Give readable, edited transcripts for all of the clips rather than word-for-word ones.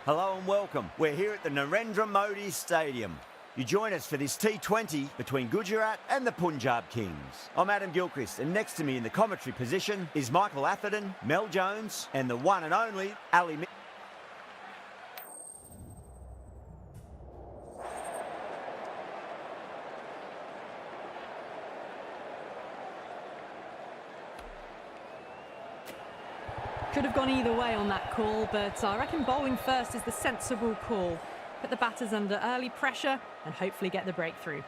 Hello and welcome. We're here at the Narendra Modi Stadium. You join us for this T20 between Gujarat and the Punjab Kings. I'm Adam Gilchrist, and next to me in the commentary position is Michael Atherton, Mel Jones, and the one and only Ali. Could have gone either way on that call, but I reckon bowling first is the sensible call. Put the batters under early pressure and hopefully get the breakthrough.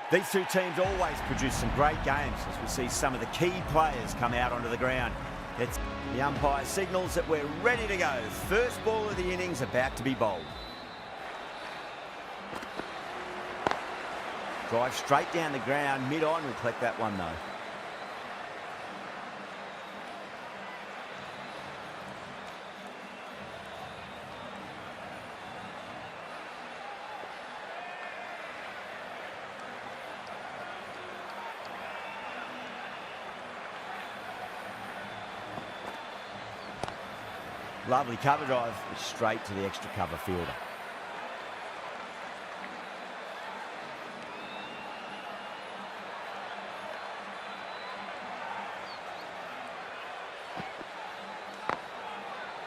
These two teams always produce some great games as we see some of the key players come out onto the ground. The umpire signals that we're ready to go. First ball of the innings about to be bowled. Drive straight down the ground, mid-on, we'll collect that one though. Lovely cover drive, straight to the extra cover fielder.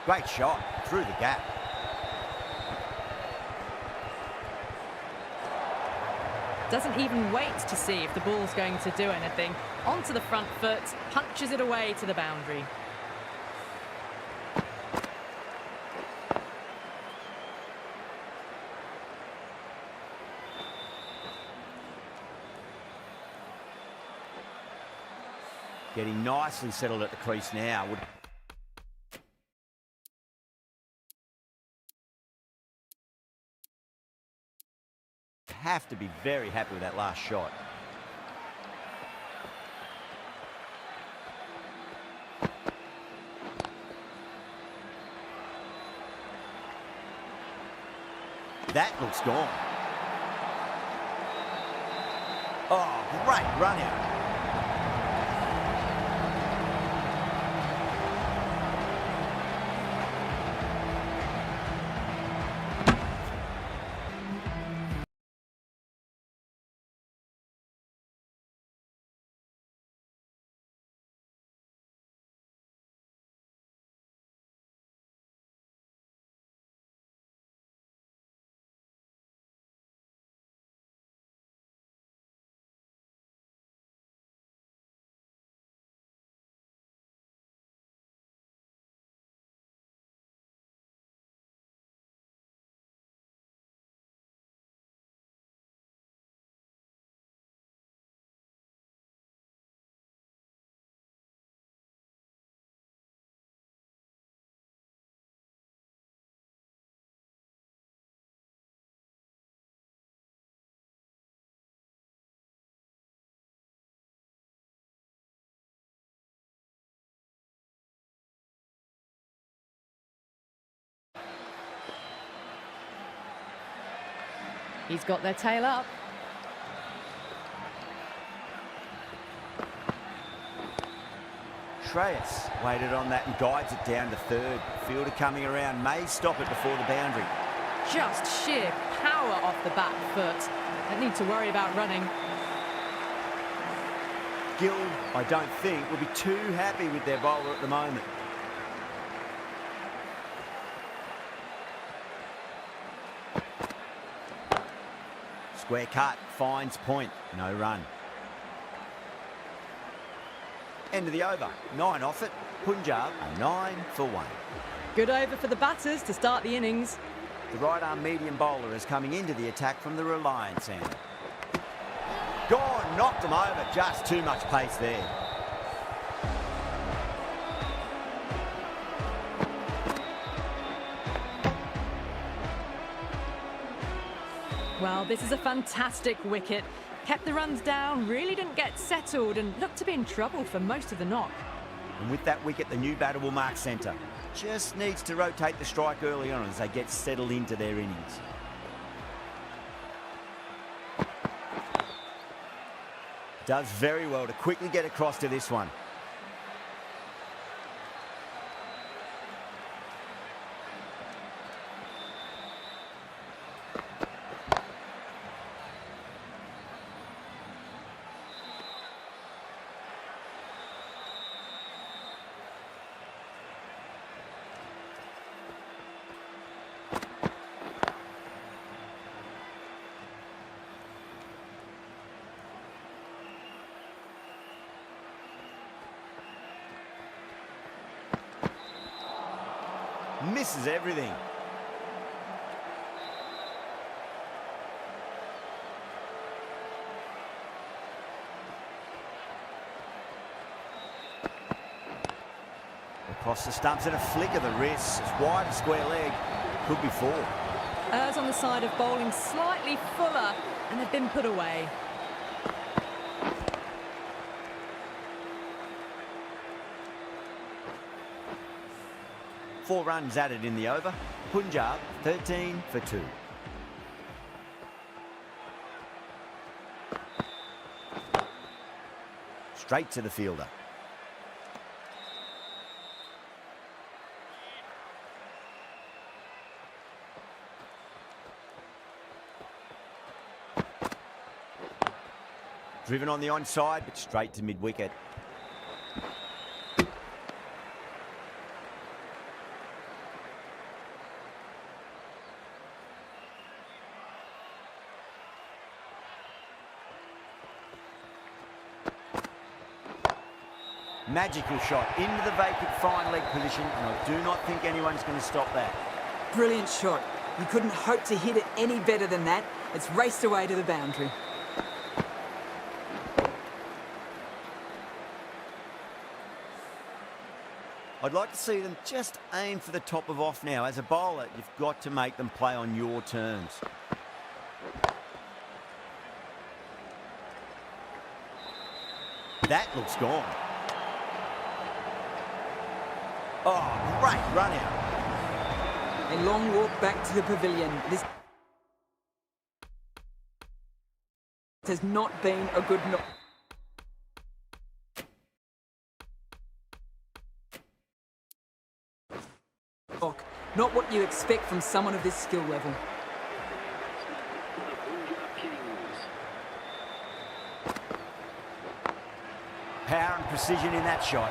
Great shot, through the gap. Doesn't even wait to see if the ball's going to do anything. Onto the front foot, punches it away to the boundary. Getting nicely settled at the crease now. Have to be very happy with that last shot. That looks gone. Oh, great run out. He's got their tail up. Shreyas waited on that and guides it down to third. Fielder coming around may stop it before the boundary. Just sheer power off the back foot. Don't need to worry about running. Gill, I don't think, will be too happy with their bowler at the moment. Square cut, finds point, no run. End of the over, 9 off it. Punjab are 9 for 1. Good over for the batters to start the innings. The right-arm medium bowler is coming into the attack from the Reliance end. Gone, knocked them over, just too much pace there. Well, this is a fantastic wicket. Kept the runs down, really didn't get settled and looked to be in trouble for most of the knock. And with that wicket, the new batter will mark centre. Just needs to rotate the strike early on as they get settled into their innings. Does very well to quickly get across to this one. Misses everything. Across the stumps and a flick of the wrist. It's wide and square leg. Could be 4. Errs on the side of bowling slightly fuller and they've been put away. Four runs added in the over. Punjab 13 for 2. Straight to the fielder. Driven on the onside, but straight to mid-wicket. Magical shot into the vacant fine leg position, and I do not think anyone's going to stop that. Brilliant shot. You couldn't hope to hit it any better than that. It's raced away to the boundary. I'd like to see them just aim for the top of off now. As a bowler, you've got to make them play on your terms. That looks gone. Oh, great run out. A long walk back to the pavilion. This has not been a good knock. Not what you expect from someone of this skill level. Power and precision in that shot.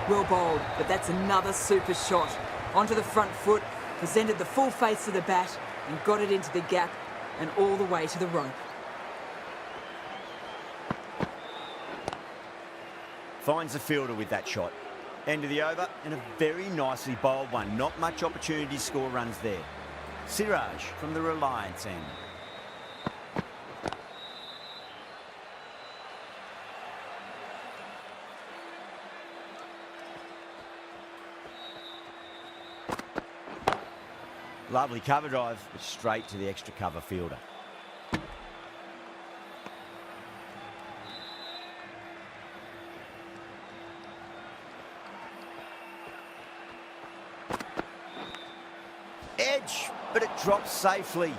Well bowled, but that's another super shot. Onto the front foot, presented the full face of the bat and got it into the gap and all the way to the rope. Finds the fielder with that shot. End of the over, and a very nicely bowled one. Not much opportunity to score runs there. Siraj from the Reliance end. Lovely cover drive, but straight to the extra cover fielder. Edge, but it drops safely.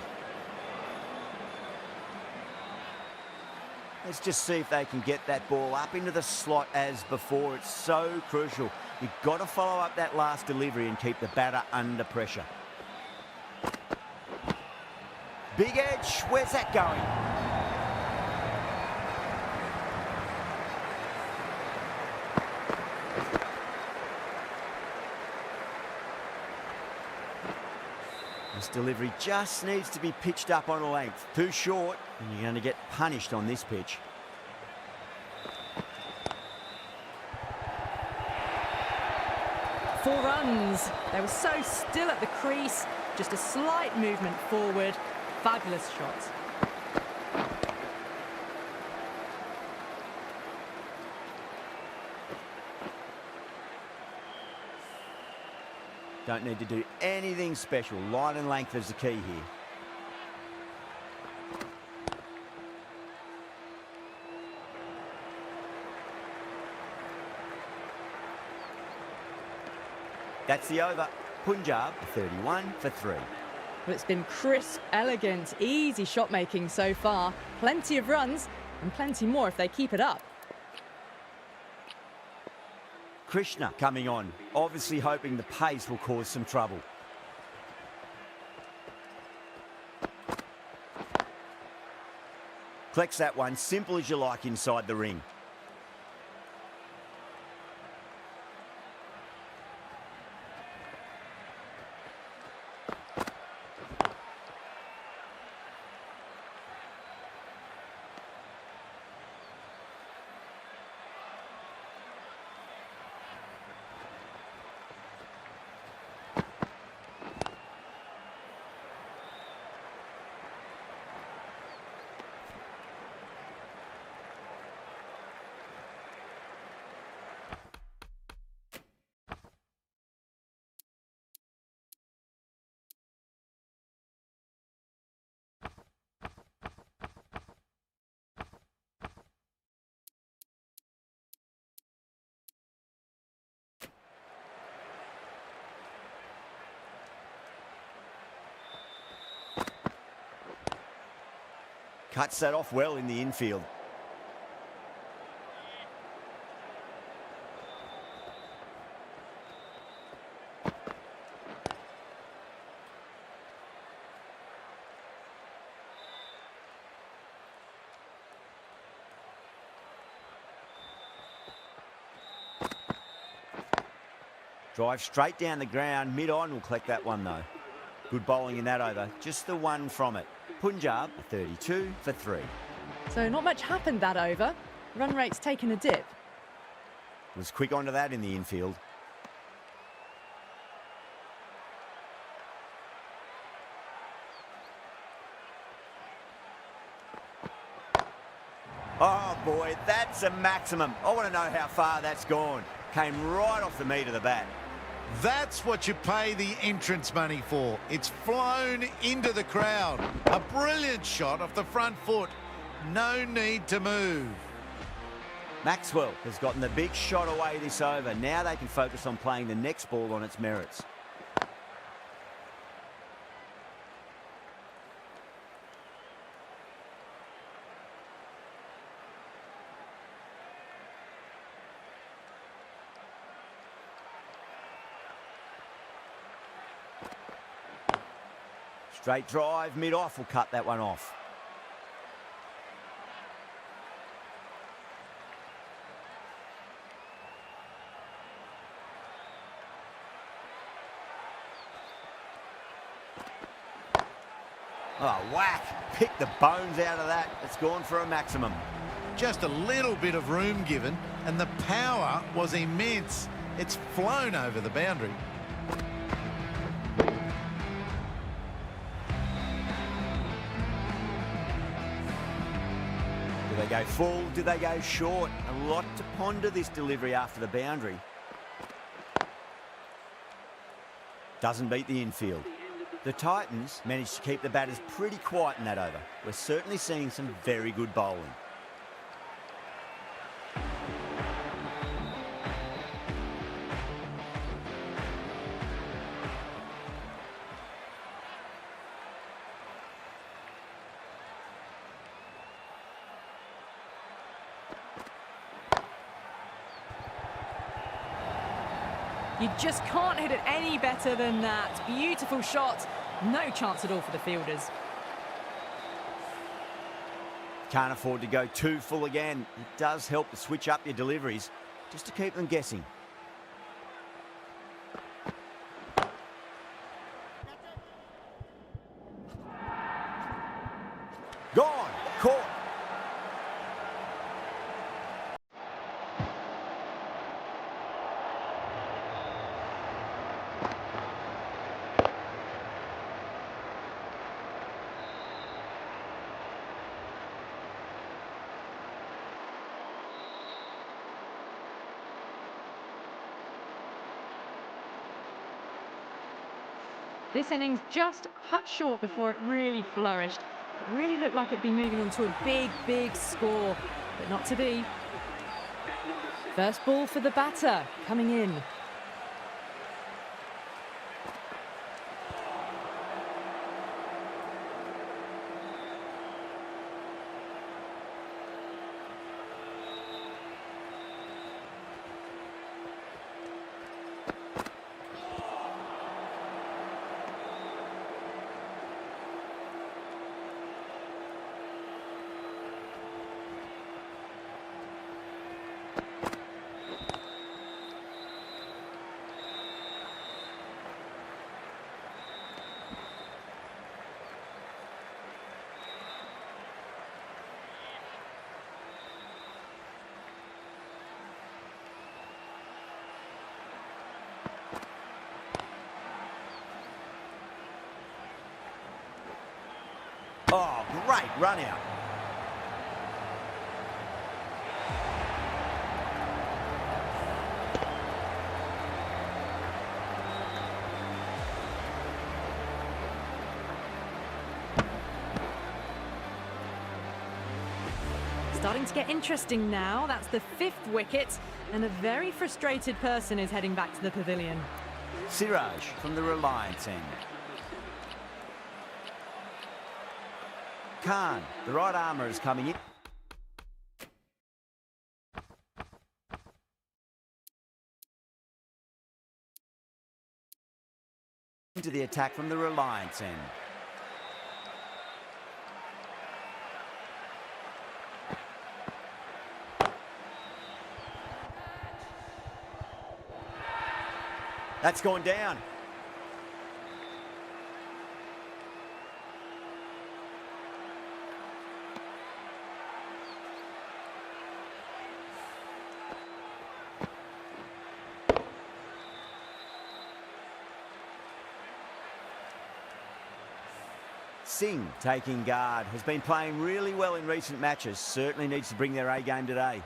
Let's just see if they can get that ball up into the slot as before. It's so crucial. You've got to follow up that last delivery and keep the batter under pressure. Big edge, where's that going? This delivery just needs to be pitched up on a length. Too short, and you're going to get punished on this pitch. Four runs. They were so still at the crease. Just a slight movement forward. Fabulous shot. Don't need to do anything special. Line and length is the key here. That's the over. Punjab 31 for 3. Well, it's been crisp, elegant, easy shot making so far. Plenty of runs and plenty more if they keep it up. Krishna coming on, obviously hoping the pace will cause some trouble. Collects that one, simple as you like inside the ring. Cuts that off well in the infield. Drive straight down the ground, mid-on will collect that one though. Good bowling in that over, just the one from it. Punjab 32 for 3. So not much happened that over. Run rate's taken a dip. Was quick onto that in the infield. Oh boy, that's a maximum. I want to know how far that's gone. Came right off the meat of the bat. That's what you pay the entrance money for. It's flown into the crowd. A brilliant shot off the front foot. No need to move. Maxwell has gotten the big shot away this over. Now they can focus on playing the next ball on its merits. Straight drive, mid-off will cut that one off. Oh, whack. Pick the bones out of that. It's gone for a maximum. Just a little bit of room given, and the power was immense. It's flown over the boundary. Do they go full? Do they go short? A lot to ponder this delivery after the boundary. Doesn't beat the infield. The Titans managed to keep the batters pretty quiet in that over. We're certainly seeing some very good bowling. You just can't hit it any better than that. Beautiful shot. No chance at all for the fielders. Can't afford to go too full again. It does help to switch up your deliveries just to keep them guessing. Gone. Caught. This innings just cut short before it really flourished. It really looked like it'd be moving on to a big, big score, but not to be. First ball for the batter, coming in. Oh, great run out. Starting to get interesting now. That's the 5th wicket, and a very frustrated person is heading back to the pavilion. Siraj from the Reliance end. Khan, the right armour, is coming in. Into the attack from the Reliance end. That's gone down. Singh taking guard, has been playing really well in recent matches, certainly needs to bring their A game today.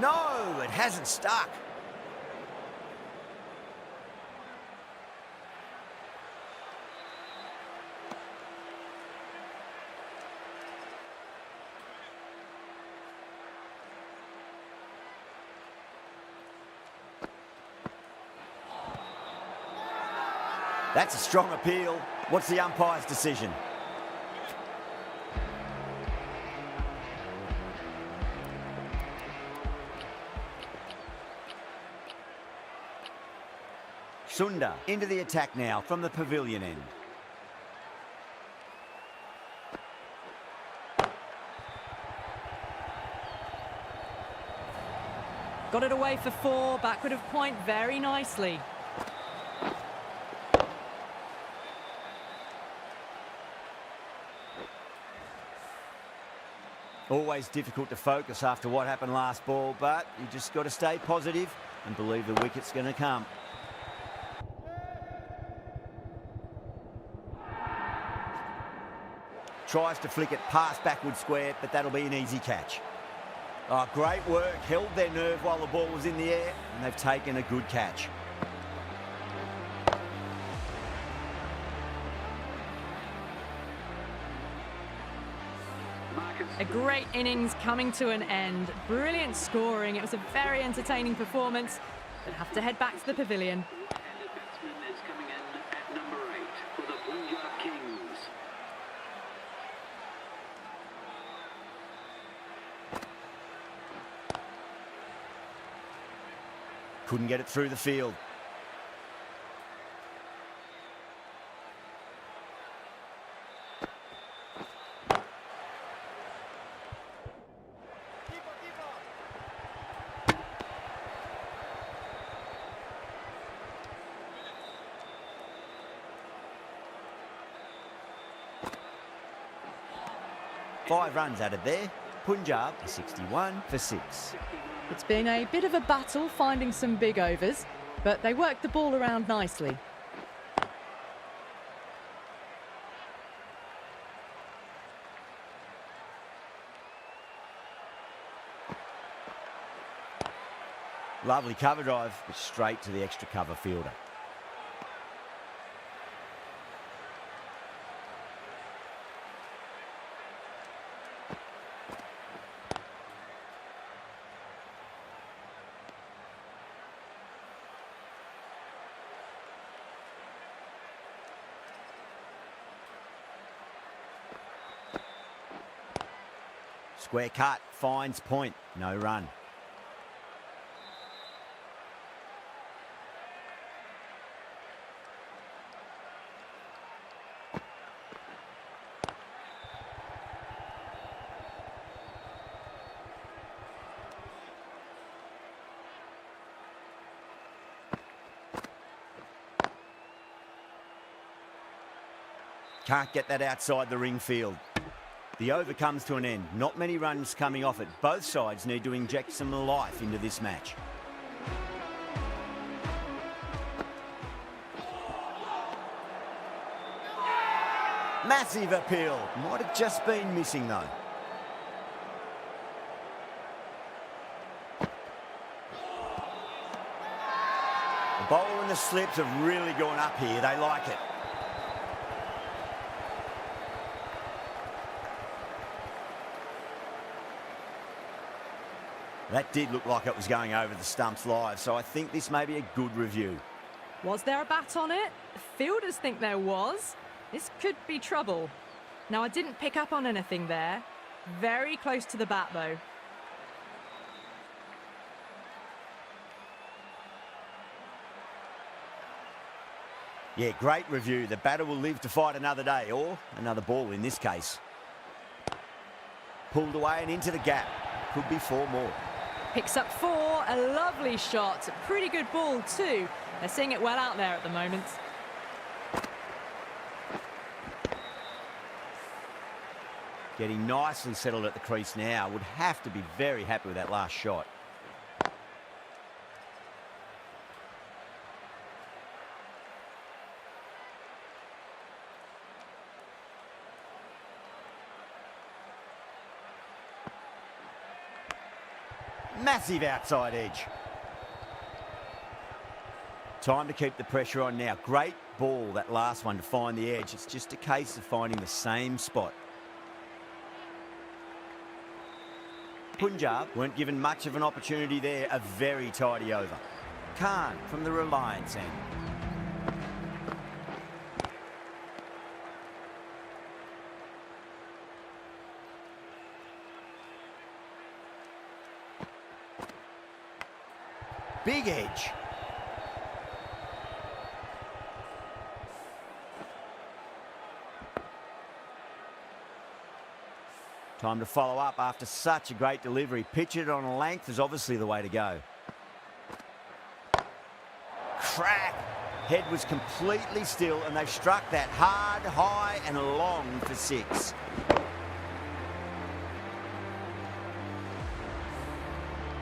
No, it hasn't stuck. That's a strong appeal. What's the umpire's decision? Sunda into the attack now from the pavilion end. Got it away for 4, backward of point very nicely. Always difficult to focus after what happened last ball, but you just got to stay positive and believe the wicket's going to come. Tries to flick it past backward square, but that'll be an easy catch. Oh, great work. Held their nerve while the ball was in the air, and they've taken a good catch. A great innings coming to an end. Brilliant scoring. It was a very entertaining performance, but have to head back to the pavilion. And a batsman is coming in at number 8 for the Punjab Kings. Couldn't get it through the field. Five runs added there. Punjab 61 for 6. It's been a bit of a battle finding some big overs, but they worked the ball around nicely. Lovely cover drive, but straight to the extra cover fielder. Square cut, finds point, no run. Can't get that outside the ring field. The over comes to an end. Not many runs coming off it. Both sides need to inject some life into this match. Massive appeal. Might have just been missing though. The bowler and the slips have really gone up here. They like it. That did look like it was going over the stumps live, so I think this may be a good review. Was there a bat on it? Fielders think there was. This could be trouble. Now, I didn't pick up on anything there. Very close to the bat, though. Yeah, great review. The batter will live to fight another day, or another ball in this case. Pulled away and into the gap. Could be 4 more. Picks up 4, a lovely shot. A pretty good ball too. They're seeing it well out there at the moment. Getting nicely settled at the crease now. Would have to be very happy with that last shot. Massive outside edge. Time to keep the pressure on now. Great ball, that last one, to find the edge. It's just a case of finding the same spot. Punjab weren't given much of an opportunity there. A very tidy over. Khan from the Reliance end. Big edge. Time to follow up after such a great delivery. Pitch it on a length is obviously the way to go. Crack. Head was completely still and they struck that hard, high and long for 6.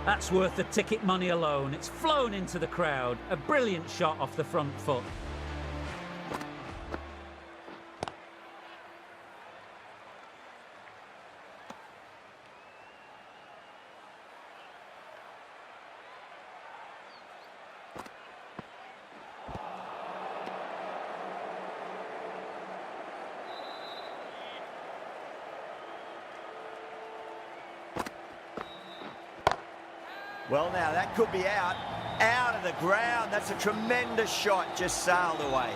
That's worth the ticket money alone. It's flown into the crowd. A brilliant shot off the front foot. Well, now that could be out of the ground. That's a tremendous shot, just sailed away.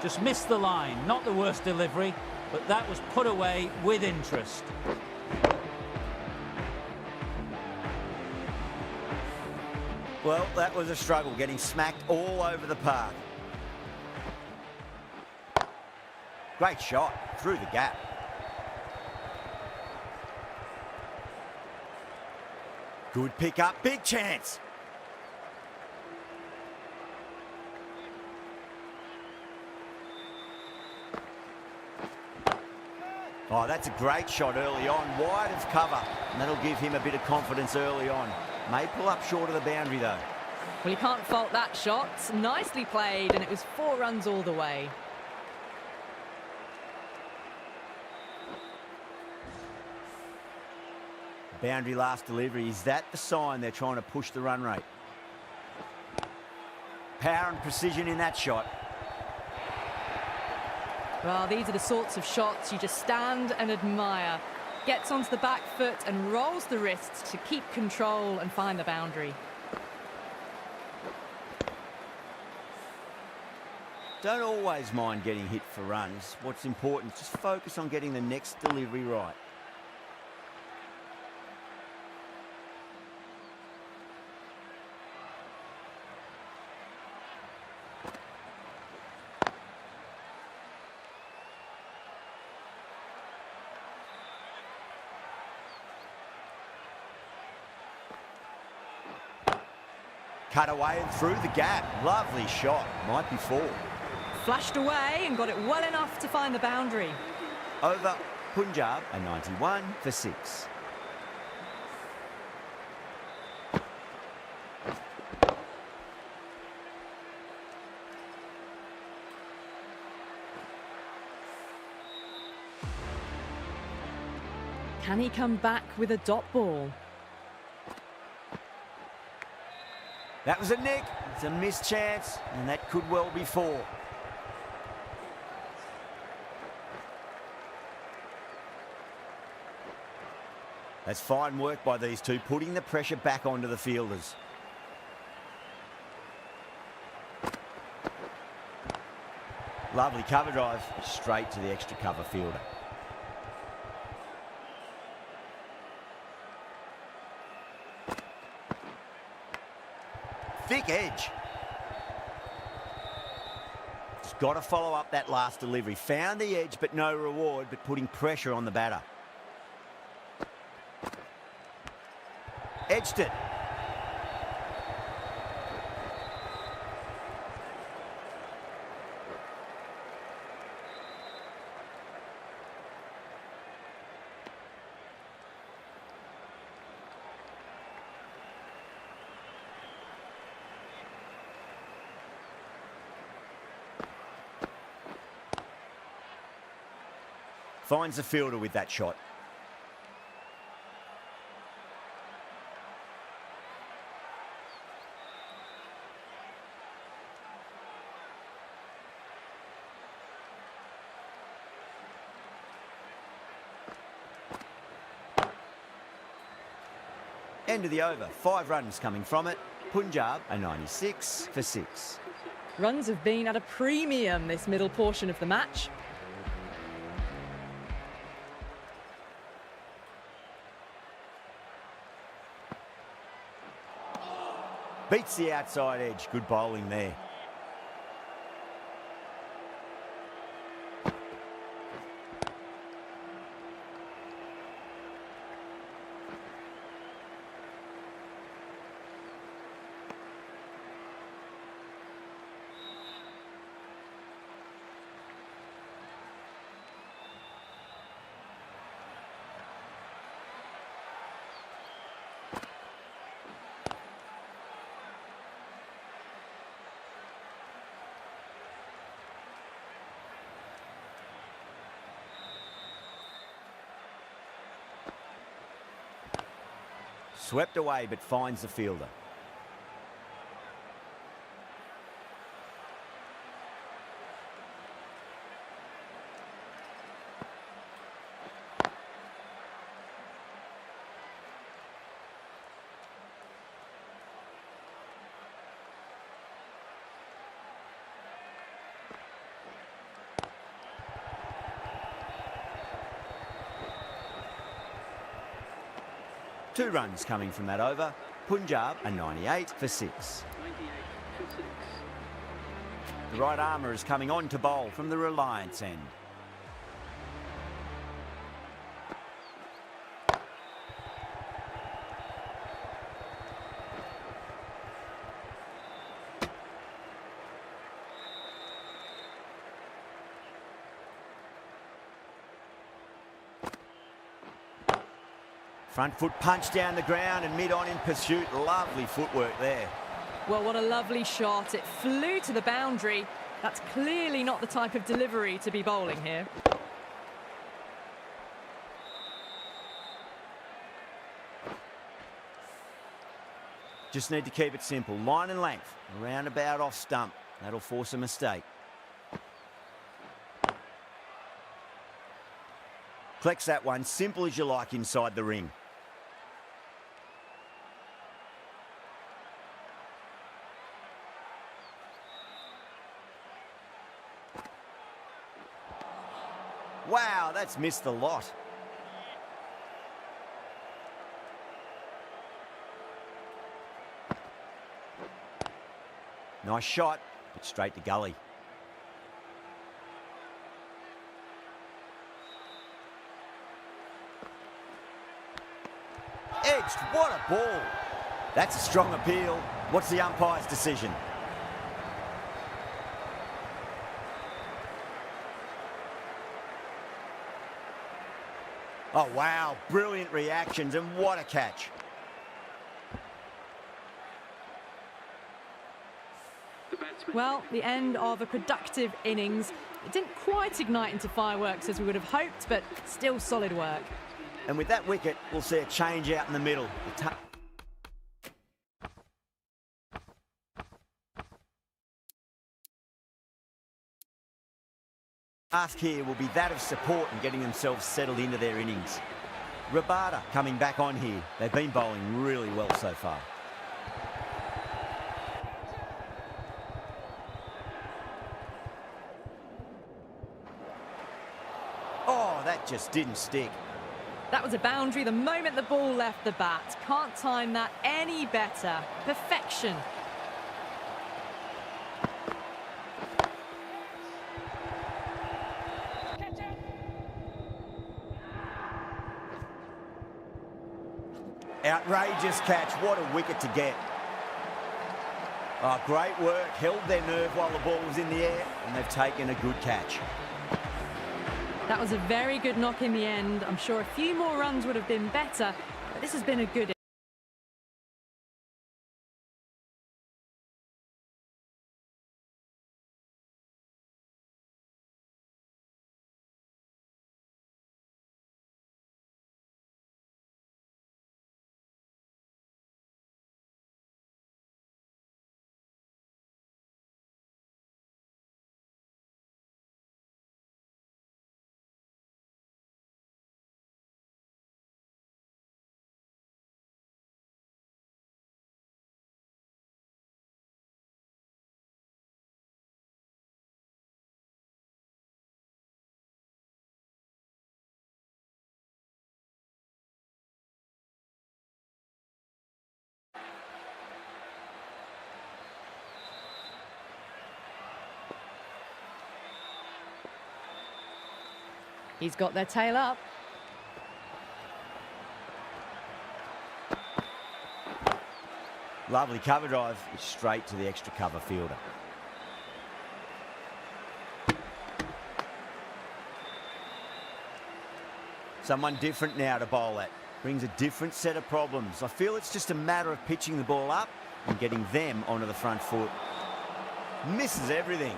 Just missed the line. Not the worst delivery, but that was put away with interest. Well, that was a struggle, getting smacked all over the park. Great shot, through the gap. Good pick up, big chance. Oh, that's a great shot early on, wide of cover, and that'll give him a bit of confidence early on. May pull up short of the boundary though. Well, you can't fault that shot. Nicely played, and it was 4 runs all the way. Boundary last delivery, is that the sign they're trying to push the run rate? Power and precision in that shot. Well, these are the sorts of shots you just stand and admire. Gets onto the back foot and rolls the wrists to keep control and find the boundary. Don't always mind getting hit for runs. What's important is just focus on getting the next delivery right. cut away and through the gap. Lovely shot. Might be 4. Flashed away and got it well enough to find the boundary. Over. Punjab a 91 for 6. Can he come back with a dot ball? That was a nick. It's a missed chance, and that could well be 4. That's fine work by these two, putting the pressure back onto the fielders. Lovely cover drive, straight to the extra cover fielder. Thick edge. Just got to follow up that last delivery. Found the edge, but no reward, but putting pressure on the batter. Edged it. Finds the fielder with that shot. End of the over. 5 runs coming from it. Punjab a 96 for 6. Runs have been at a premium this middle portion of the match. Beats the outside edge. Good bowling there. Swept away, but finds the fielder. Two runs coming from that over. Punjab a 98 for 6. 98 for 6. The right armour is coming on to bowl from the Reliance end. Front foot punch down the ground and mid-on in pursuit. Lovely footwork there. Well, what a lovely shot. It flew to the boundary. That's clearly not the type of delivery to be bowling here. Just need to keep it simple. Line and length. Around about off stump. That'll force a mistake. Collects that one. Simple as you like inside the ring. Wow, that's missed the lot. Nice shot, but straight to gully. Edged, what a ball. That's a strong appeal. What's the umpire's decision? Oh, wow. Brilliant reactions, and what a catch. Well, the end of a productive innings. It didn't quite ignite into fireworks as we would have hoped, but still solid work. And with that wicket, we'll see a change out in the middle. Task here will be that of support and getting themselves settled into their innings. Rabada coming back on here. They've been bowling really well so far. Oh, that just didn't stick. That was a boundary the moment the ball left the bat. Can't time that any better. Perfection. Outrageous catch. What a wicket to get. Oh, great work. Held their nerve while the ball was in the air, and they've taken a good catch. That was a very good knock in the end. I'm sure a few more runs would have been better, but this has been a good. He's got their tail up. Lovely cover drive, straight to the extra cover fielder. Someone different now to bowl at. Brings a different set of problems. I feel it's just a matter of pitching the ball up and getting them onto the front foot. Misses everything.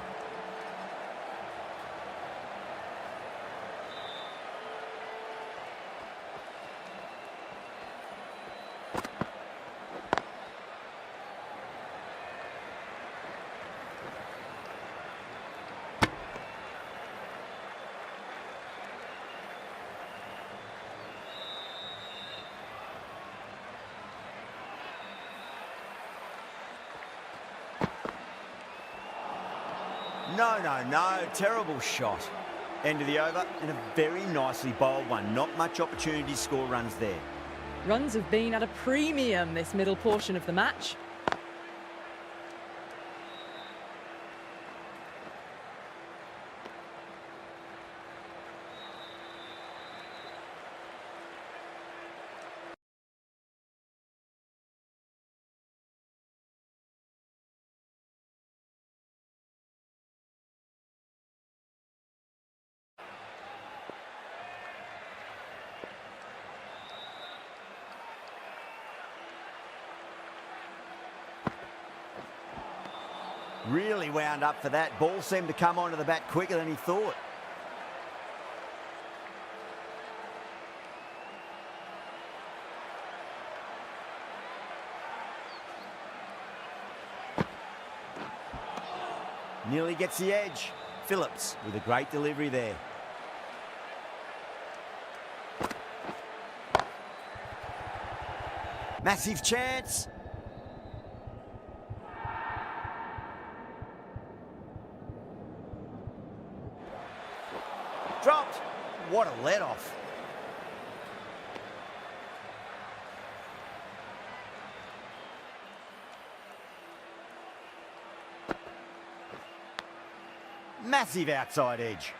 No, terrible shot. End of the over, and a very nicely bowled one. Not much opportunity to score runs there. Runs have been at a premium this middle portion of the match. Really wound up for that. Ball seemed to come onto the bat quicker than he thought. Nearly gets the edge. Phillips with a great delivery there. Massive chance. Dropped. What a let-off. Massive outside edge.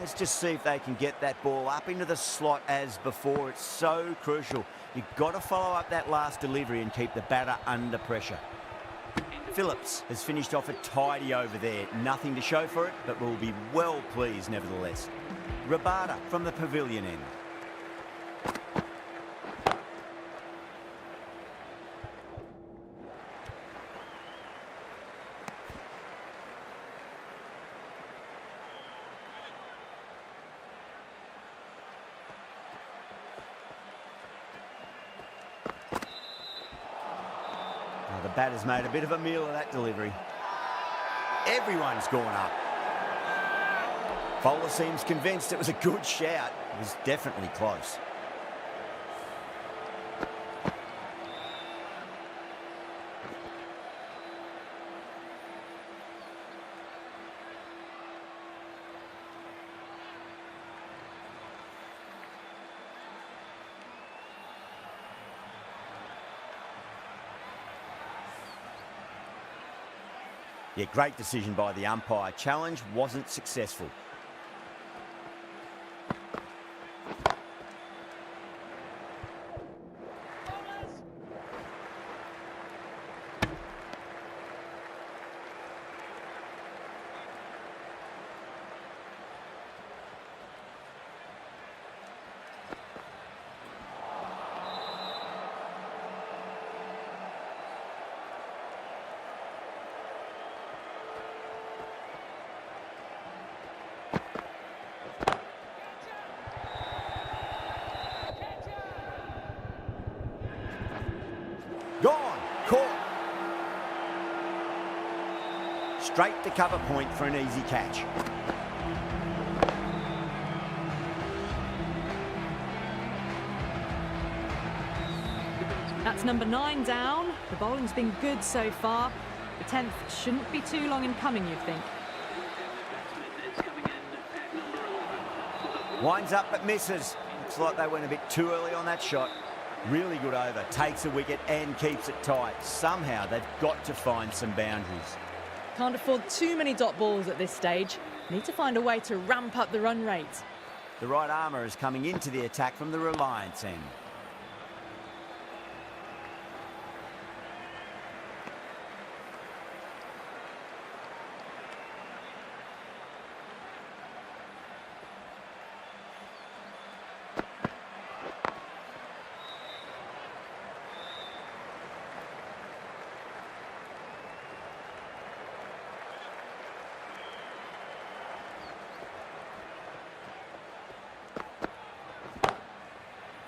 Let's just see if they can get that ball up into the slot as before. It's so crucial. You've got to follow up that last delivery and keep the batter under pressure. Phillips has finished off a tidy over there. Nothing to show for it, but will be well pleased nevertheless. Rabada from the pavilion end. The batter's made a bit of a meal of that delivery. Everyone's gone up. Fowler seems convinced it was a good shout. It was definitely close. Yeah, great decision by the umpire. Challenge wasn't successful. Gone. Caught. Straight to cover point for an easy catch. That's number 9 down. The bowling's been good so far. The 10th shouldn't be too long in coming, you'd think. Winds up but misses. Looks like they went a bit too early on that shot. Really good over. Takes a wicket and keeps it tight. Somehow they've got to find some boundaries. Can't afford too many dot balls at this stage. Need to find a way to ramp up the run rate. The right armour is coming into the attack from the Reliance end.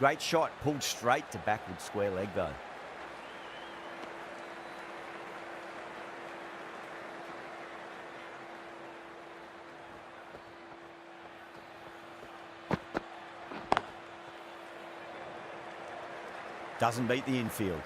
Great shot, pulled straight to backward square leg though. Doesn't beat the infield.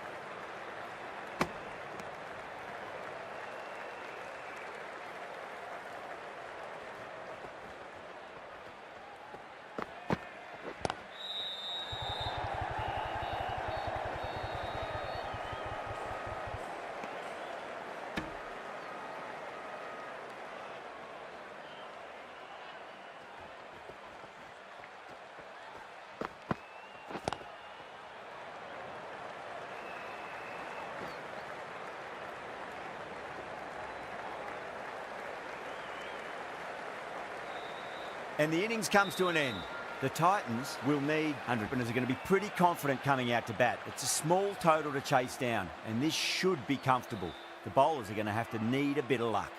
And the innings comes to an end. The Titans will need 100 runners are going to be pretty confident coming out to bat. It's a small total to chase down, and this should be comfortable. The bowlers are going to have to need a bit of luck.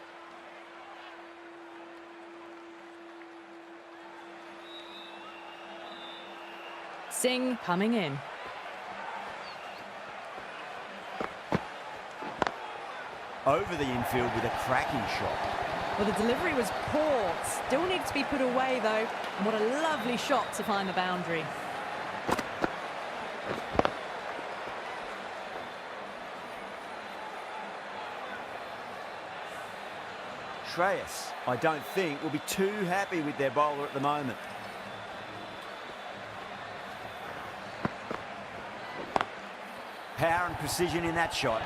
Singh coming in. Over the infield with a cracking shot. Well, the delivery was poor. Still needs to be put away, though. And what a lovely shot to find the boundary. Shreyas, I don't think, will be too happy with their bowler at the moment. Power and precision in that shot.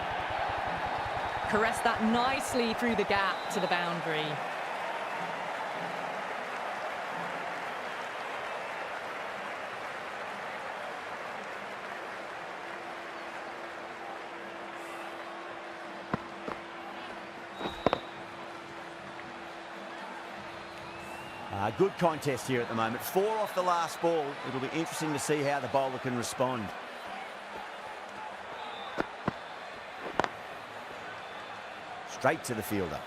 Caressed that nicely through the gap to the boundary. Good contest here at the moment. 4 off the last ball. It'll be interesting to see how the bowler can respond. Straight to the fielder.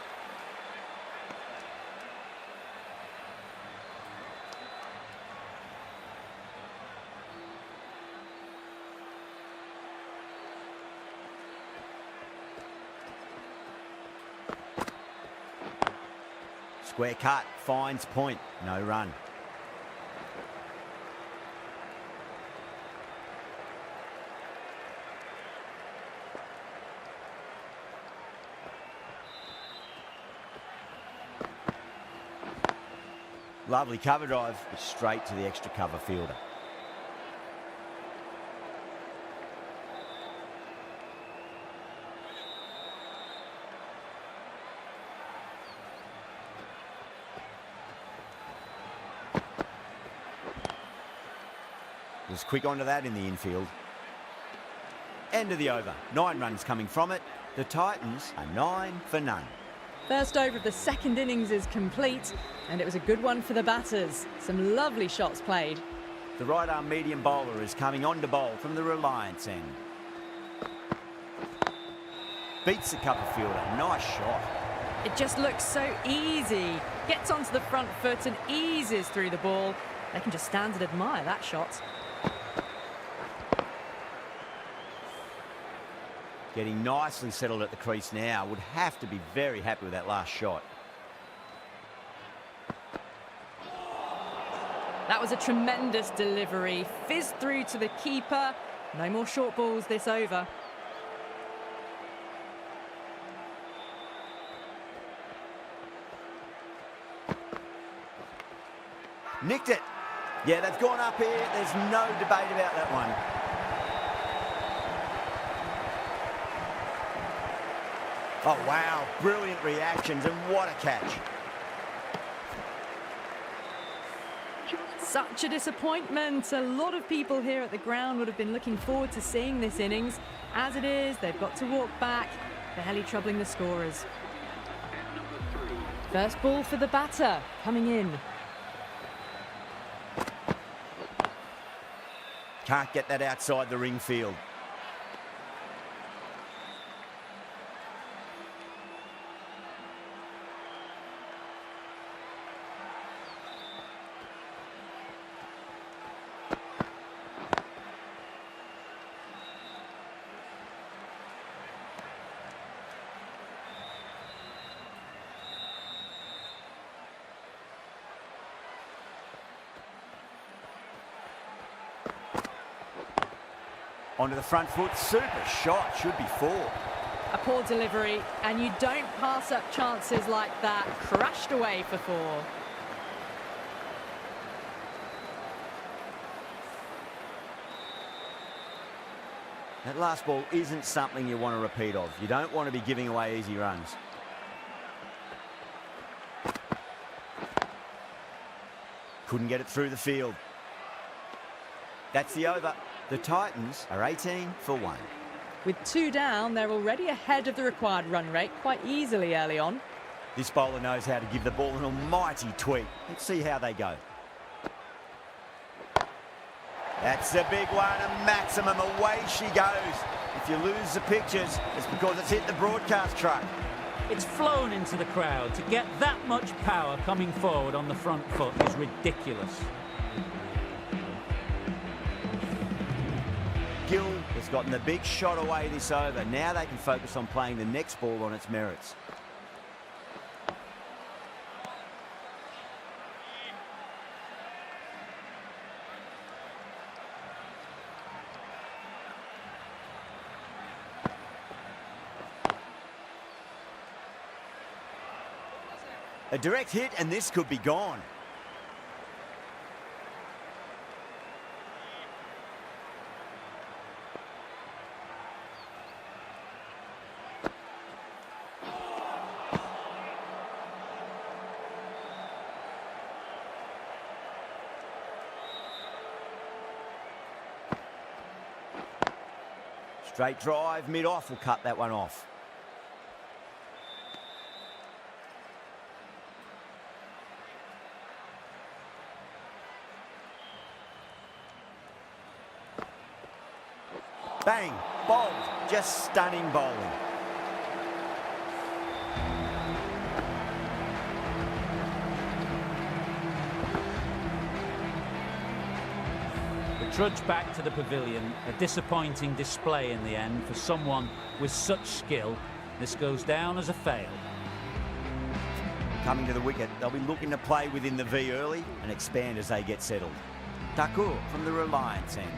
Square cut, finds point, no run. Lovely cover drive, straight to the extra cover fielder. Was quick onto that in the infield. End of the over. 9 runs coming from it. The Titans are 9 for none. First over of the second innings is complete, and it was a good one for the batters. Some lovely shots played. The right-arm medium bowler is coming on to bowl from the Reliance end. Beats the cover fielder. Nice shot. It just looks so easy. Gets onto the front foot and eases through the ball. They can just stand and admire that shot. Getting nicely settled at the crease now. Would have to be very happy with that last shot. That was a tremendous delivery. Fizzed through to the keeper. No more short balls this over. Nicked it. Yeah, they've gone up here. There's no debate about that one. Oh, wow. Brilliant reactions, and what a catch. Such a disappointment. A lot of people here at the ground would have been looking forward to seeing this innings. As it is, they've got to walk back, barely troubling the scorers. First ball for the batter, coming in. Can't get that outside the ring field. Onto the front foot, super shot, should be 4. A poor delivery, and you don't pass up chances like that. Crashed away for 4. That last ball isn't something you want to repeat of. You don't want to be giving away easy runs. Couldn't get it through the field. That's the over. The Titans are 18 for 1. With 2 down, they're already ahead of the required run rate quite easily early on. This bowler knows how to give the ball an almighty tweak. Let's see how they go. That's a big one, a maximum. Away she goes. If you lose the pictures, it's because it's hit the broadcast truck. It's flown into the crowd. To get that much power coming forward on the front foot is ridiculous. Gill has gotten the big shot away this over. Now they can focus on playing the next ball on its merits. A direct hit and this could be gone. Straight drive, mid-off will cut that one off. Bang, bowled, just stunning bowling. The trudge back to the pavilion, a disappointing display in the end for someone with such skill. This goes down as a fail. Coming to the wicket, they'll be looking to play within the V early and expand as they get settled. Thakur from the Reliance end.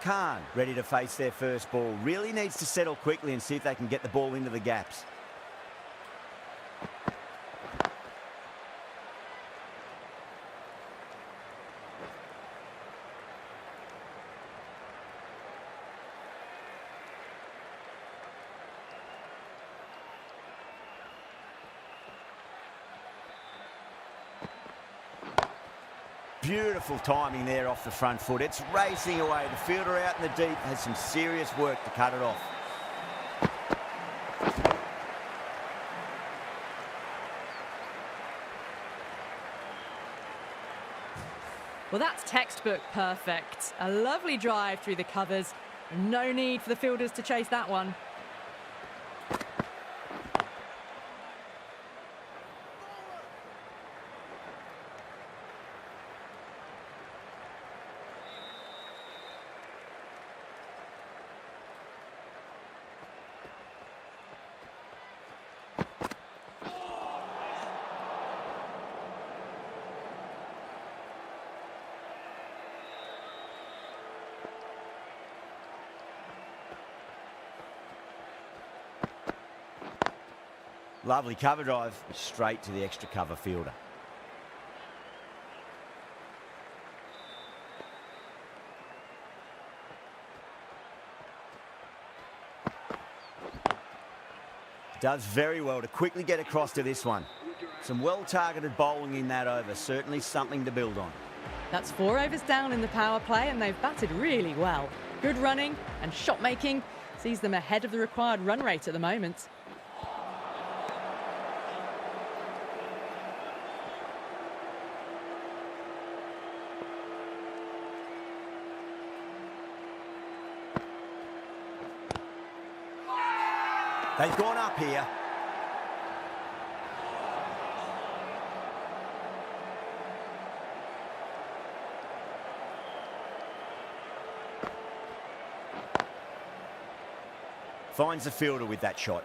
Khan, ready to face their first ball, really needs to settle quickly and see if they can get the ball into the gaps. Beautiful timing there off the front foot. It's racing away. The fielder out in the deep has some serious work to cut it off. Well, that's textbook perfect. A lovely drive through the covers. No need for the fielders to chase that one. Lovely cover drive, straight to the extra cover fielder. Does very well to quickly get across to this one. Some well-targeted bowling in that over, certainly something to build on. That's 4 overs down in the power play and they've batted really well. Good running and shot making sees them ahead of the required run rate at the moment. They've gone up here. Finds the fielder with that shot.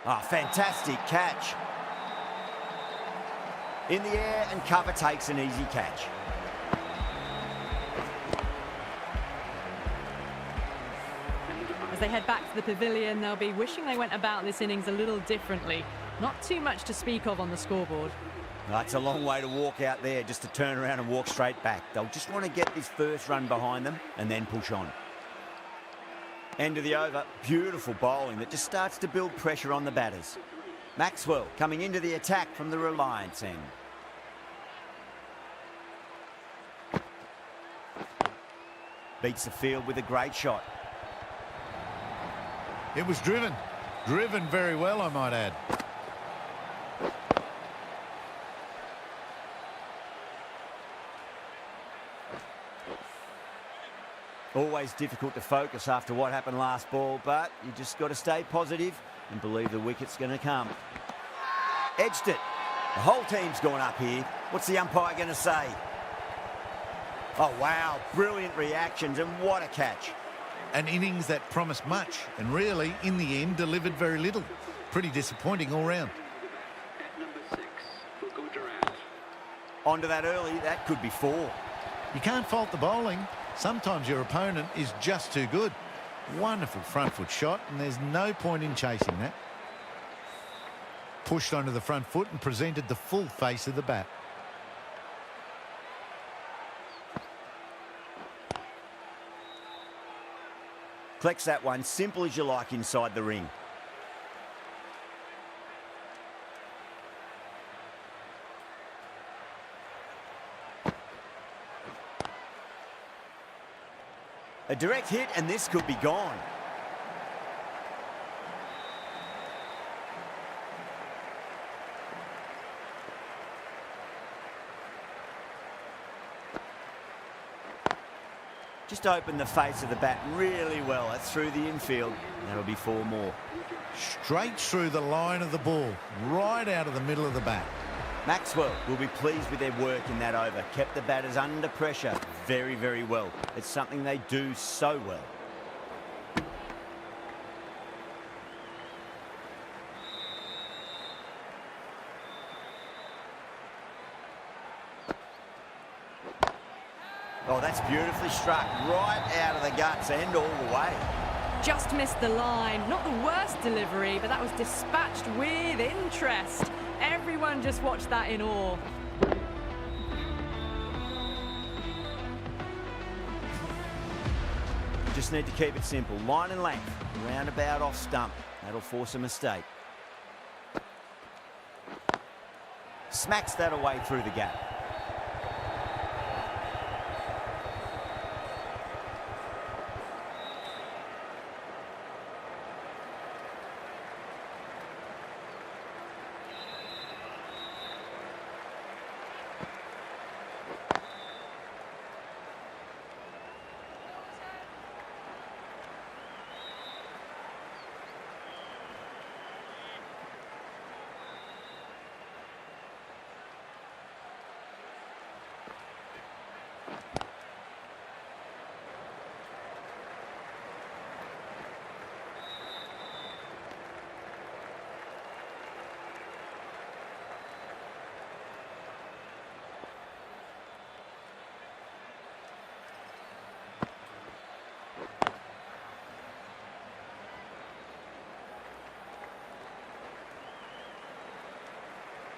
Ah, fantastic catch. In the air and cover takes an easy catch. As they head back to the pavilion, they'll be wishing they went about this innings a little differently. Not too much to speak of on the scoreboard. It's a long way to walk out there just to turn around and walk straight back. They'll just want to get this first run behind them and then push on. End of the over, beautiful bowling that just starts to build pressure on the batters. Maxwell coming into the attack from the Reliance end. Beats the field with a great shot. It was driven. Driven very well, I might add. Always difficult to focus after what happened last ball, but you just got to stay positive and believe the wicket's going to come. Edged it. The whole team's gone up here. What's the umpire going to say? Oh, wow. Brilliant reactions, and what a catch. An innings that promised much and really, in the end, delivered very little. Pretty disappointing all round. At number 6 for Gujarat. Onto that early, that could be 4. You can't fault the bowling. Sometimes your opponent is just too good. Wonderful front foot shot, and there's no point in chasing that. Pushed onto the front foot and presented the full face of the bat. Collects that one, simple as you like, inside the ring. A direct hit, and this could be gone. Just opened the face of the bat really well. That's through the infield. That'll be 4 more. Straight through the line of the ball, right out of the middle of the bat. Maxwell will be pleased with their work in that over. Kept the batters under pressure very, very well. It's something they do so well. Oh, that's beautifully struck right out of the guts and all the way. Just missed the line. Not the worst delivery, but that was dispatched with interest. Everyone just watched that in awe. Just need to keep it simple. Line and length. Roundabout off stump. That'll force a mistake. Smacks that away through the gap.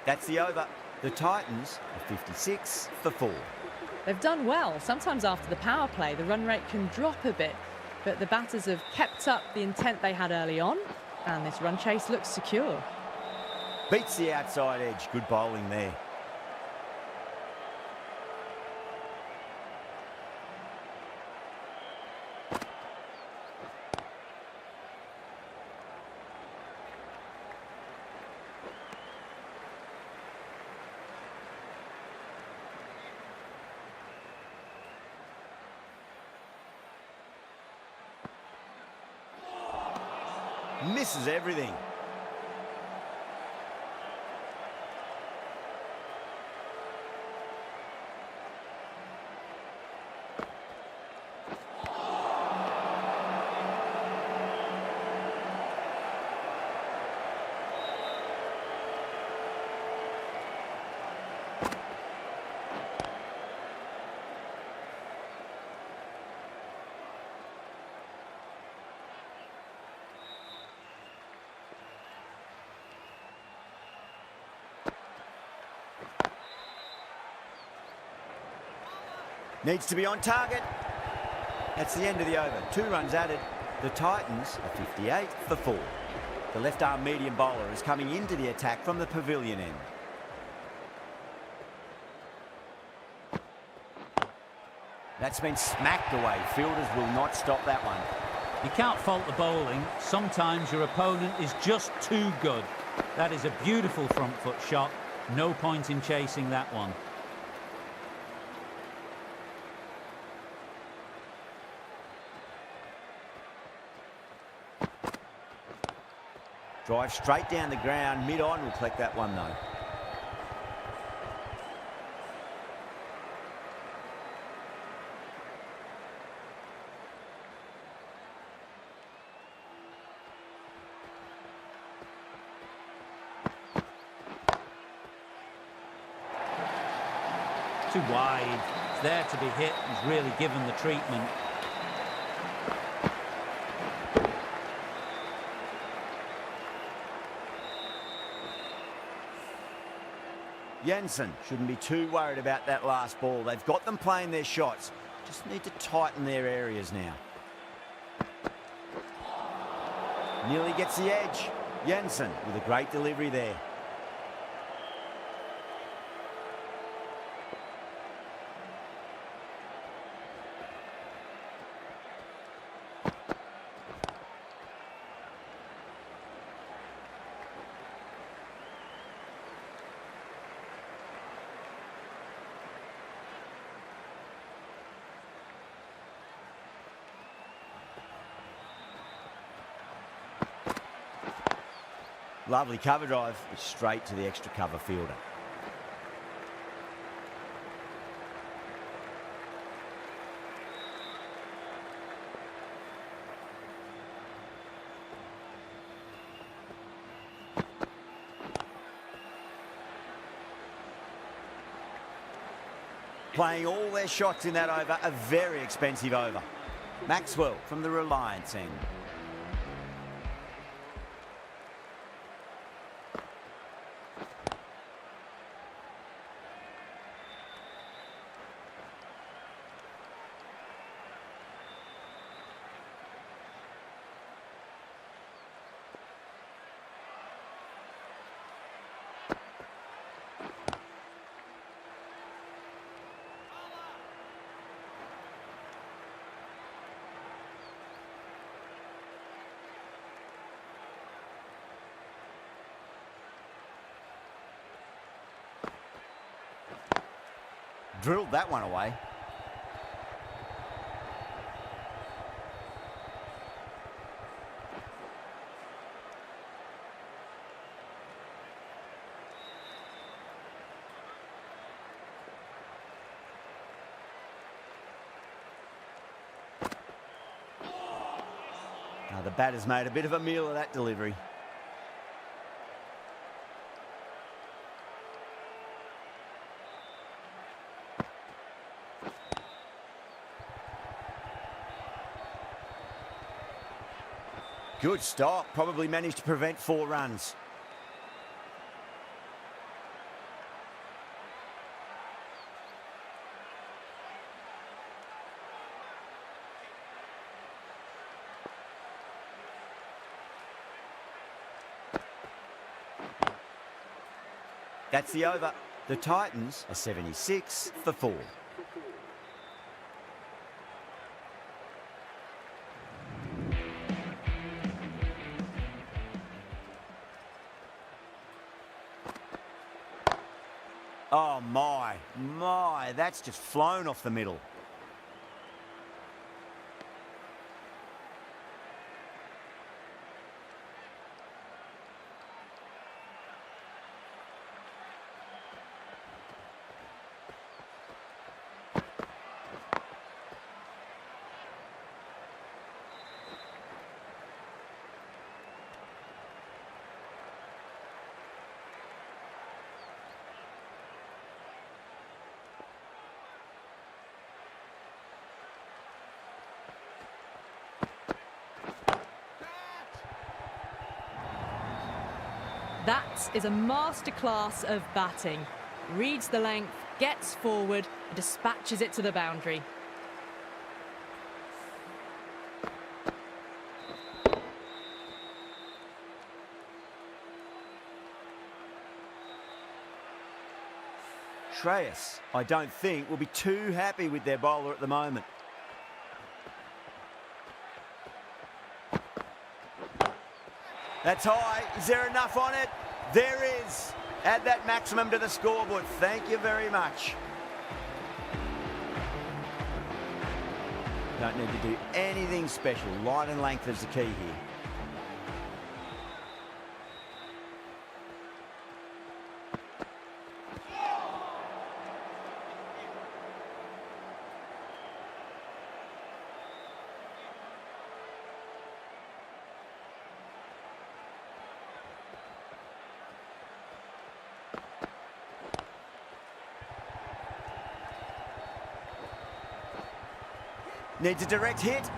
That's the over. The Titans are 56 for 4. They've done well. Sometimes after the power play, the run rate can drop a bit, but the batters have kept up the intent they had early on, and this run chase looks secure. Beats the outside edge. Good bowling there. Misses everything. Needs to be on target. That's the end of the over. 2 runs added. The Titans are 58 for 4. The left-arm medium bowler is coming into the attack from the pavilion end. That's been smacked away. Fielders will not stop that one. You can't fault the bowling. Sometimes your opponent is just too good. That is a beautiful front foot shot. No point in chasing that one. Drive straight down the ground. Mid-on will collect that one though. Too wide. It's there to be hit. He's really given the treatment. Jensen shouldn't be too worried about that last ball. They've got them playing their shots. Just need to tighten their areas now. Nearly gets the edge. Jensen with a great delivery there. Lovely cover drive, straight to the extra cover fielder. Playing all their shots in that over, a very expensive over. Maxwell from the Reliance end. Drilled that one away. Now the batter's made a bit of a meal of that delivery. Good stop, probably managed to prevent 4 runs. That's the over. The Titans are 76 for 4. Oh my, that's just flown off the middle. That is a masterclass of batting. Reads the length, gets forward, and dispatches it to the boundary. Shreyas, I don't think, will be too happy with their bowler at the moment. That's high. Is there enough on it? There is. Add that maximum to the scoreboard. Thank you very much. Don't need to do anything special. Line and length is the key here. Needs a direct hit.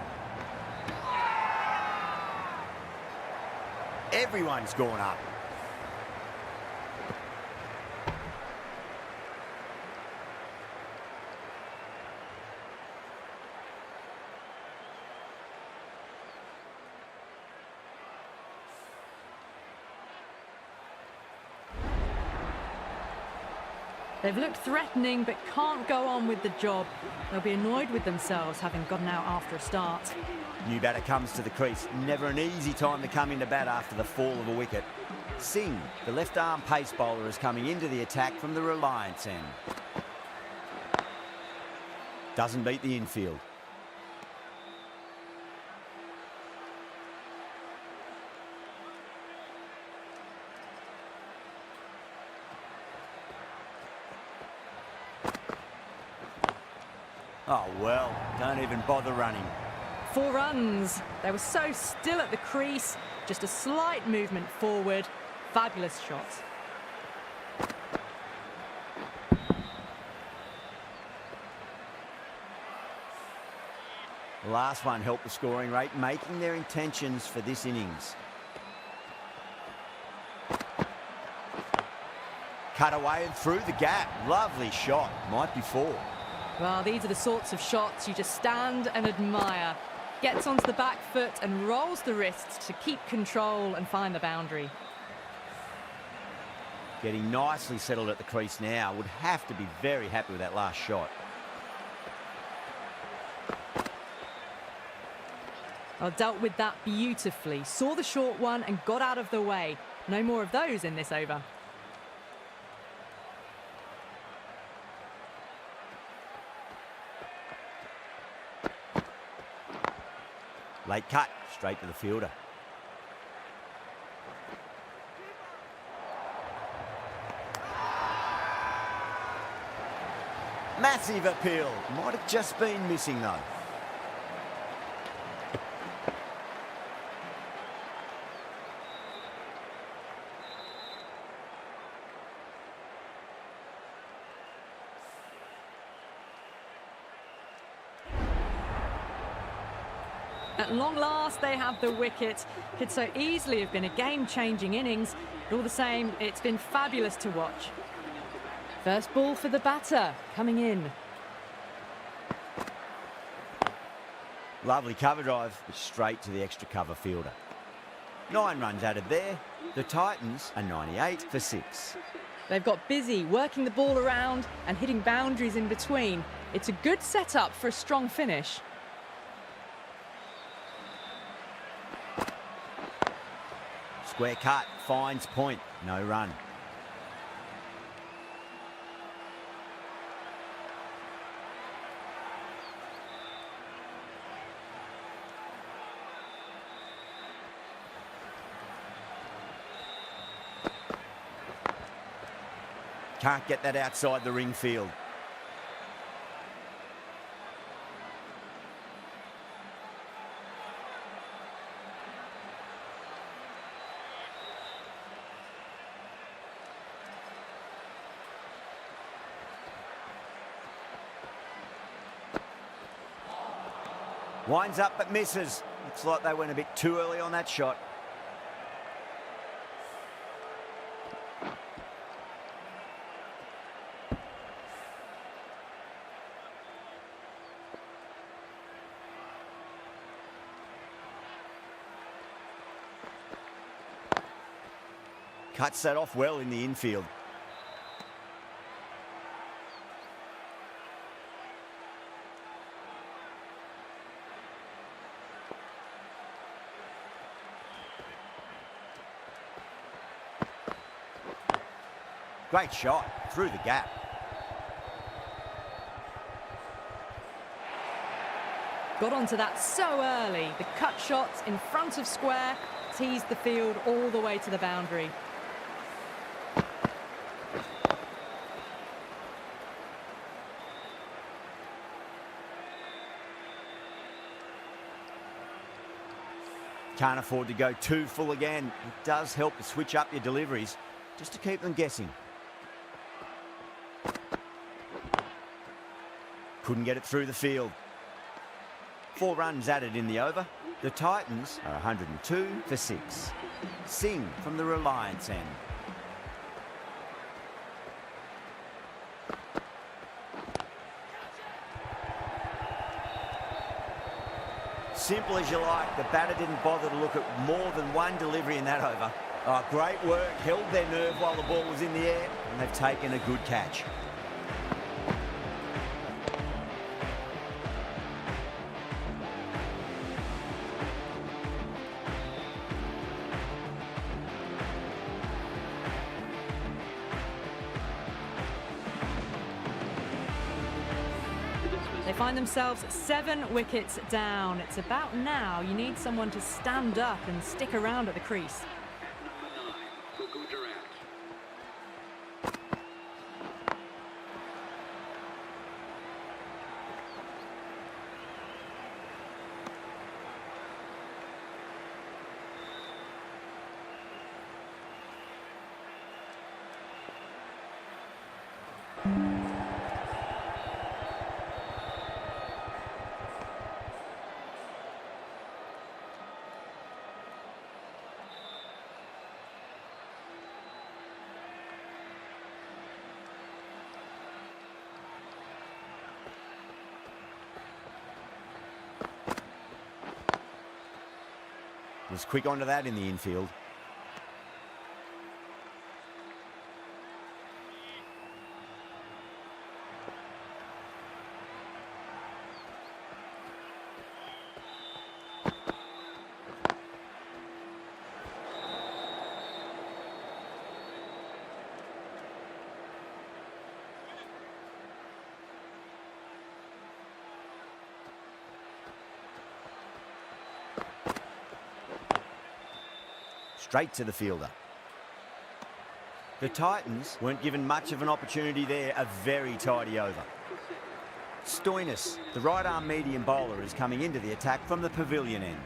Everyone's gone up. They've looked threatening but can't go on with the job. They'll be annoyed with themselves having gotten out after a start. New batter comes to the crease. Never an easy time to come into bat after the fall of a wicket. Singh, the left-arm pace bowler, is coming into the attack from the Reliance end. Doesn't beat the infield. Oh, well, don't even bother running. 4 runs. They were so still at the crease. Just a slight movement forward. Fabulous shot. The last one helped the scoring rate, making their intentions for this innings. Cut away and through the gap. Lovely shot. Might be 4. Well, these are the sorts of shots you just stand and admire. Gets onto the back foot and rolls the wrists to keep control and find the boundary. Getting nicely settled at the crease now. Would have to be very happy with that last shot. Well, dealt with that beautifully. Saw the short one and got out of the way. No more of those in this over. Late cut, straight to the fielder. Massive appeal. Might have just been missing though. At long last, they have the wicket. Could so easily have been a game-changing innings, but all the same, it's been fabulous to watch. First ball for the batter, coming in. Lovely cover drive, but straight to the extra cover fielder. 9 runs added there. The Titans are 98 for 6. They've got busy working the ball around and hitting boundaries in between. It's a good setup for a strong finish. Square cut, finds point, no run. Can't get that outside the ring field. Winds up but misses. Looks like they went a bit too early on that shot. Cuts that off well in the infield. Great shot, through the gap. Got onto that so early. The cut shots in front of square, teased the field all the way to the boundary. Can't afford to go too full again. It does help to switch up your deliveries, just to keep them guessing. Couldn't get it through the field. 4 runs added in the over. The Titans are 102 for 6. Singh from the Reliance end. Simple as you like, the batter didn't bother to look at more than one delivery in that over. Oh, great work, held their nerve while the ball was in the air, and they've taken a good catch. They find themselves 7 wickets down. It's about now you need someone to stand up and stick around at the crease. Number 9 for Gujarat. Was quick onto that in the infield. Straight to the fielder. The Titans weren't given much of an opportunity there, a very tidy over. Stoinis, the right-arm medium bowler, is coming into the attack from the pavilion end.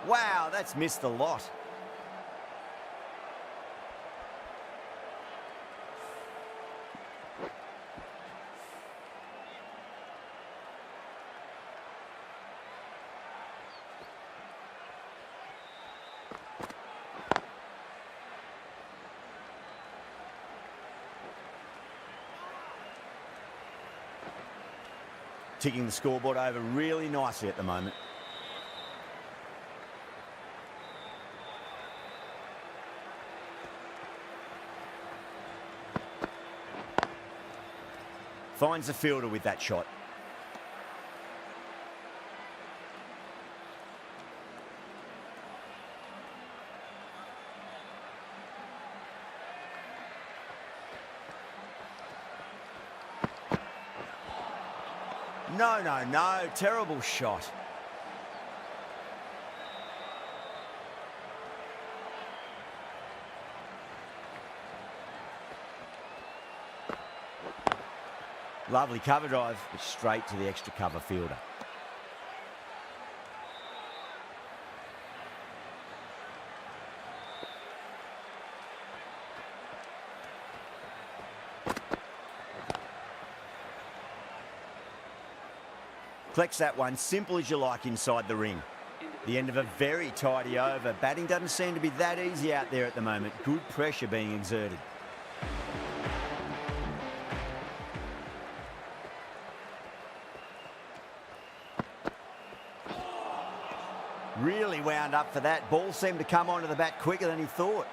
Wow, that's missed the lot. Ticking the scoreboard over really nicely at the moment. Finds the fielder with that shot. No, no, no. Terrible shot. Lovely cover drive, but straight to the extra cover fielder. Collects that one, simple as you like, inside the ring. The end of a very tidy over. Batting doesn't seem to be that easy out there at the moment. Good pressure being exerted. Really wound up for that. Ball seemed to come onto the bat quicker than he thought.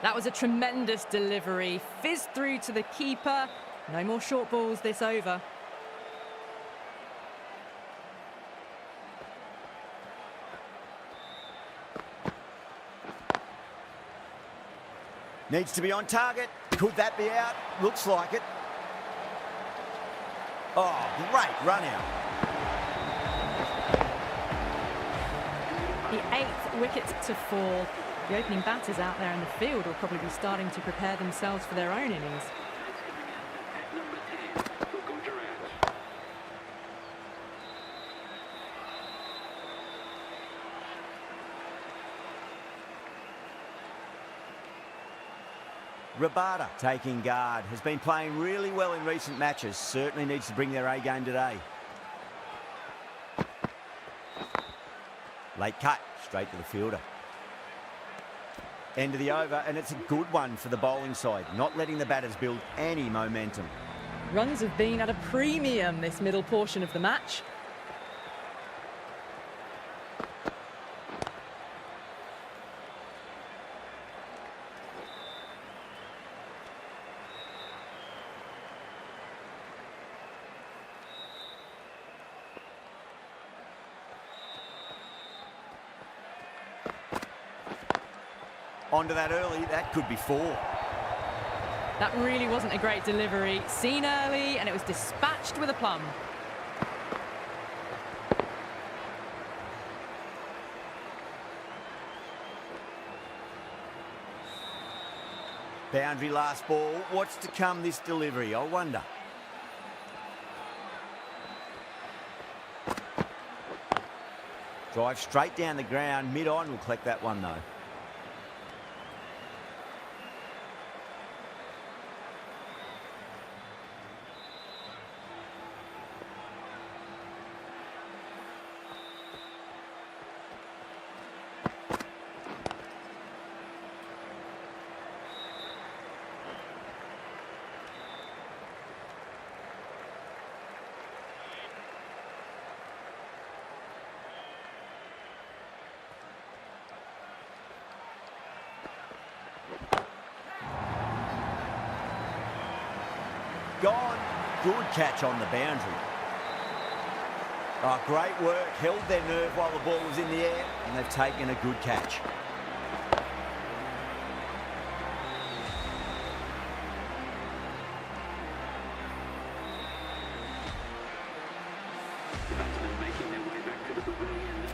That was a tremendous delivery. Fizzed through to the keeper. No more short balls this over. Needs to be on target. Could that be out? Looks like it. Oh, great run out. The 8th wicket to fall. The opening batters out there in the field will probably be starting to prepare themselves for their own innings. At number 10 for Gujarat. Rabada taking guard. Has been playing really well in recent matches. Certainly needs to bring their A game today. Late cut, straight to the fielder. End of the over, and it's a good one for the bowling side, not letting the batters build any momentum. Runs have been at a premium this middle portion of the match. Onto that early, that could be 4. That really wasn't a great delivery. Seen early, and it was dispatched with a plum. Boundary last ball. What's to come this delivery, I wonder. Drive straight down the ground. Mid-on will collect that one, though. Gone. Good catch on the boundary. Oh, great work. Held their nerve while the ball was in the air, and they've taken a good catch.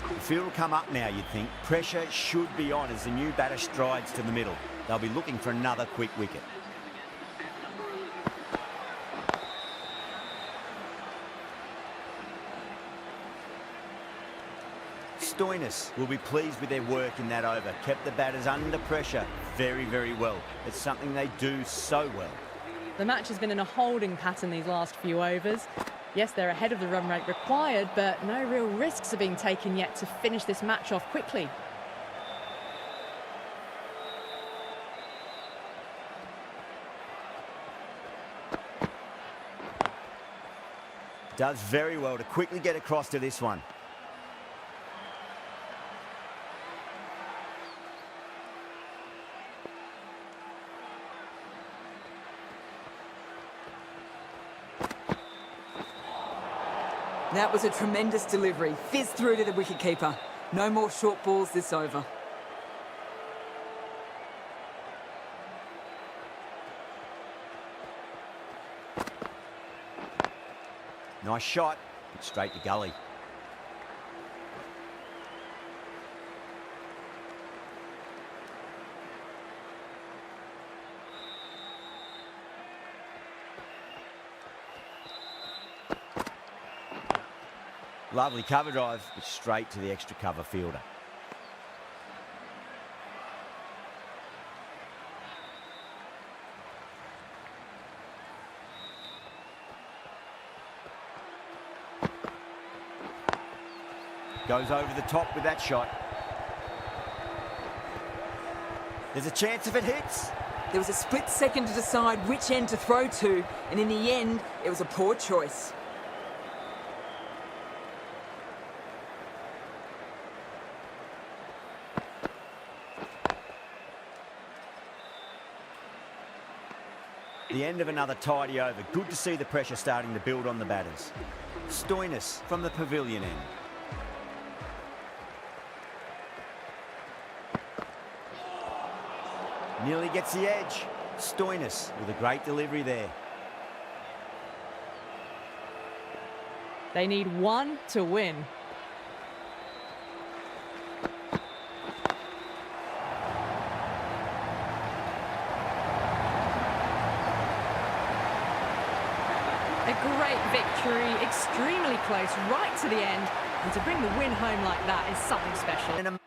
The field will come up now, you'd think. Pressure should be on as the new batter strides to the middle. They'll be looking for another quick wicket. Stoinis will be pleased with their work in that over. Kept the batters under pressure very, very well. It's something they do so well. The match has been in a holding pattern these last few overs. Yes, they're ahead of the run rate required, but no real risks are being taken yet to finish this match off quickly. Does very well to quickly get across to this one. That was a tremendous delivery. Fizzed through to the wicketkeeper. No more short balls this over. Nice shot, but straight to gully. Lovely cover drive, but straight to the extra cover fielder. Goes over the top with that shot. There's a chance if it hits. There was a split second to decide which end to throw to, and in the end, it was a poor choice. The end of another tidy over. Good to see the pressure starting to build on the batters. Stoinis from the pavilion end. Nearly gets the edge. Stoinis with a great delivery there. They need one to win. A great victory, extremely close, right to the end. And to bring the win home like that is something special.